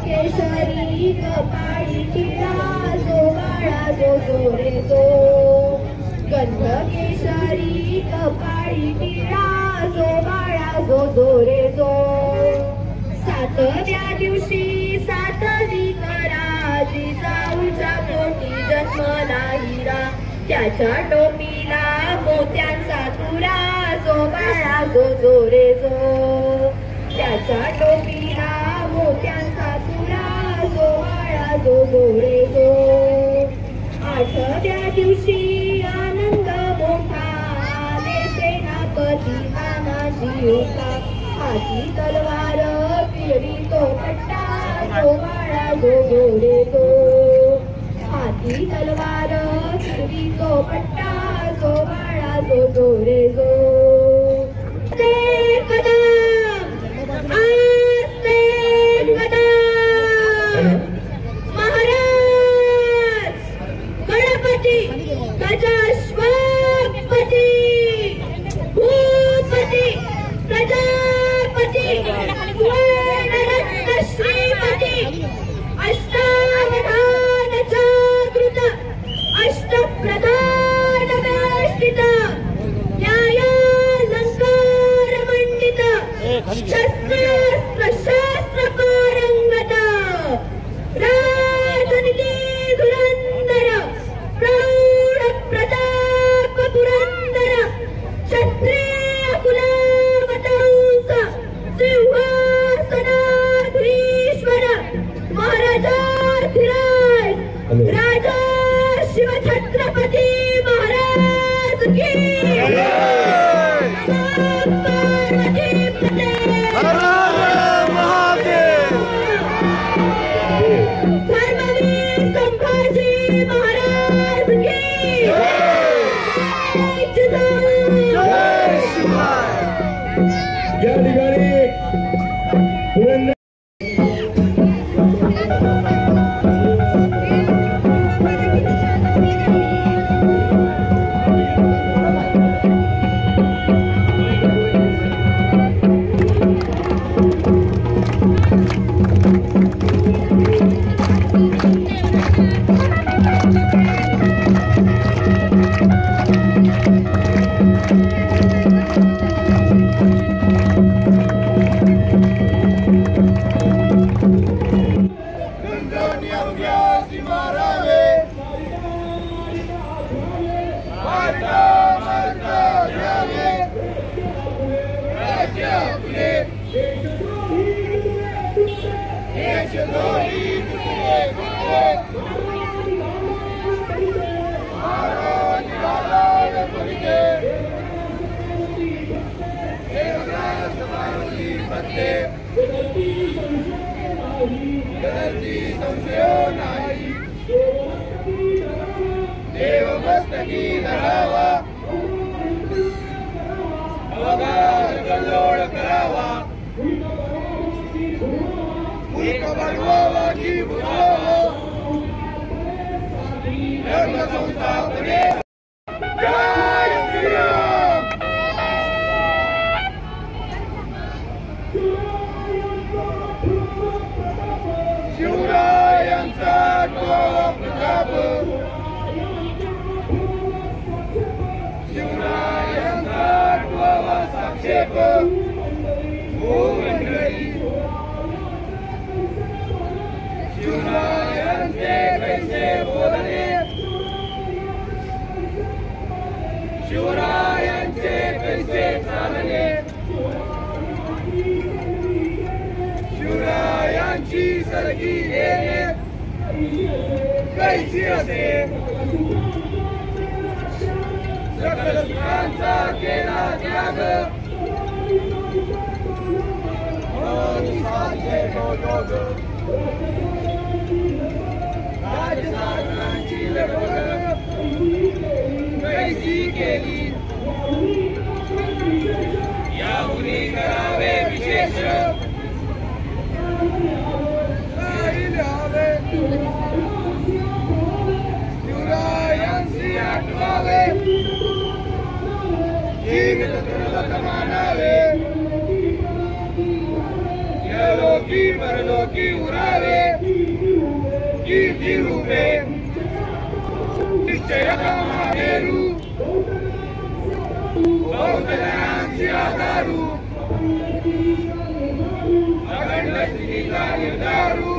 केशरी कपाळी टिळा जो बाळा जो जो रे जो गंध केशरी कपाळी टिळा जो बाळा जो जो रे जो सातव्या दिवशी सातवी करा जिजाऊच्या पोटी जन्मला हिरा त्याच्या टोपीला मोत्यांचा तुरा जो बाळा जो जो रे जो त्याच्या टोपीला मोत्यांचा तुरा जो बाळा जो जो रे जो आठव्या दिवशी आनंद मोठा आले सेनापती मानाजी होता हाती तलवार फिरवी तो पट्टा जो बाळा जो जो रे जो हाती तलवार फिरवी तो पट्टा जो बाळा जो जो रे जो शिवरायांचा हो मंडळी शिवरायांचे कैसे बोलणे शिवरायांचे कैसे चालणे शिवरायांची सरगी येणे कैसी असे सकल सुखांचा केला त्याग राजसाहेबांची लढवण कैसी केली याहुनी करावे विशेष शिवरायांशी आठवावे जीवित मानावे यलोकी परलोकी उरावे कीर्ती रूपे निश्चय महामेरू बहुतरांची आधारू अखंड स्थितीचा निर्धारू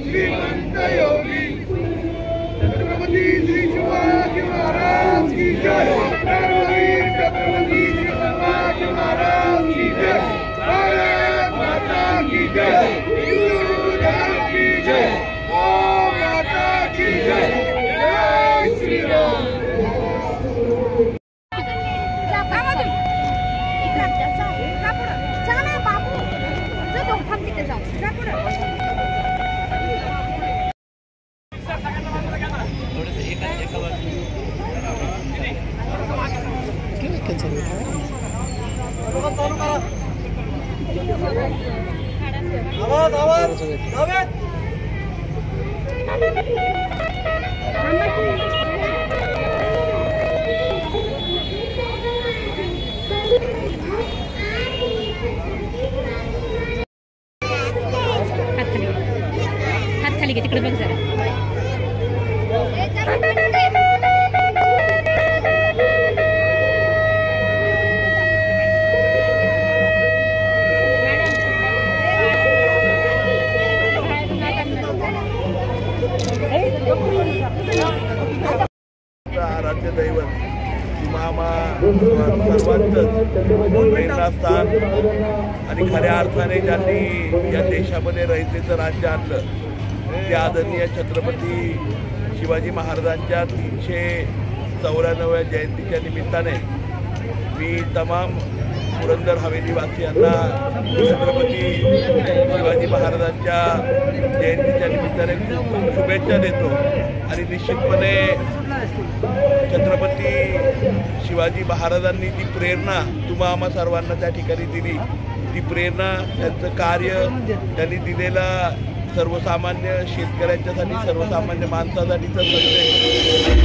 श्रीमंत योगी छत्रपती श्री शिवाजी महाराज की जय छत्रपती श्री शिवाजी महाराज की जय भारत माता की जय हिंदू धर्म की जय ओ माता की जय जय श्री राम आवाज आवाज आवाज हात खाली घे तिकडे बघ जरा आराध्य दैवत मामा सर्वांचं प्रेरणास्थान आणि खऱ्या अर्थाने ज्यांनी या देशामध्ये रयतेचं राज्य आणलं ते आदरणीय छत्रपती शिवाजी महाराजांच्या 394व्या जयंतीच्या निमित्ताने मी तमाम पुरंदर हवेलीवासियांना छत्रपती शिवाजी महाराजांच्या जयंतीच्या निमित्ताने खूप शुभेच्छा देतो आणि निश्चितपणे छत्रपती शिवाजी महाराजांनी जी प्रेरणा तुम्हा आम्हा सर्वांना त्या ठिकाणी दिली ती प्रेरणा त्यांचं कार्य त्यांनी दिलेला सर्वसामान्य शेतकऱ्यांच्यासाठी सर्वसामान्य माणसासाठीचा संदेश